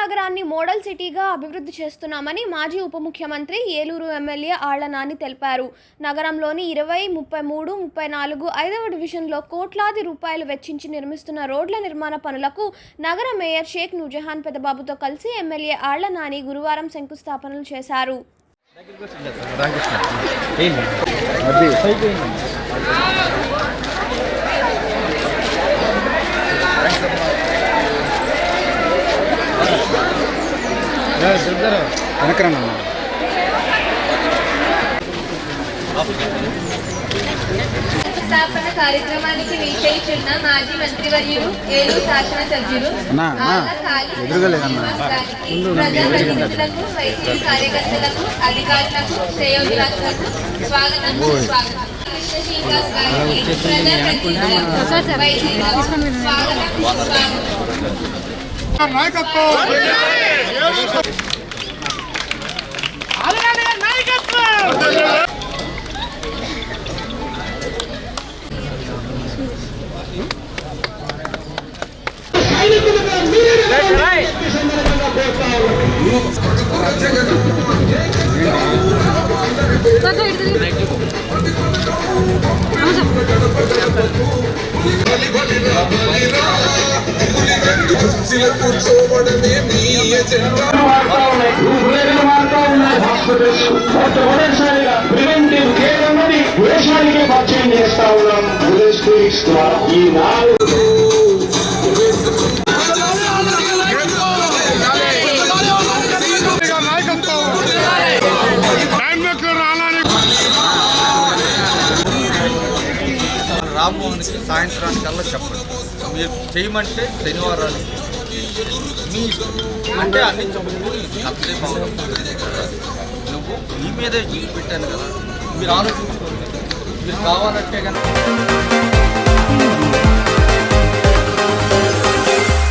నగరాన్ని మోడల్ సిటీగా అభివృద్ధి చేస్తున్నామని మాజీ ఉప ముఖ్యమంత్రి ఏలూరు ఎమ్మెల్యే ఆళ్ల నాని తెలిపారు. నగరంలోని 20, 33, 34 5వ డివిజన్లో కోట్లాది రూపాయలు వెచ్చించి నిర్మిస్తున్న రోడ్ల నిర్మాణ పనులకు నగర మేయర్ షేక్ నూర్జహాన్ పెదబాబుతో కలిసి ఎమ్మెల్యే ఆళ్ల నాని గురువారం శంకుస్థాపనలు చేశారు. శంకుస్థాపన కార్యక్రమానికి వీక్షించిన మాజీ మంత్రివర్యులు ఏలూరు శాసనసభ్యులు ప్రజాప్రతినిధులకు, వైసీపీ కార్యకర్తలకు, అధికారులకు, శ్రేయోభిలాషులకు స్వాగతం. కృష్ణ శ్రీనివాస్ గారికి ప్రజాప్రతినిధులకు, వైసీపీలకు స్వాగతం. ప్రివెంటివ్ కేర్ అన్నది దేశానికి పరిచయం చేస్తా ఉన్నాం. ఈ రామ్మోహన్కి సాయంత్రానికల్లా చెప్పండి. మీరు చేయమంటే శనివారాలు మీ అంటే అన్ని చెప్పుకుని అంతసేపు నువ్వు మీ మీదే పెట్టాను కదా, మీరు ఆలోచించుకోండి. మీరు కావాలంటే కనుక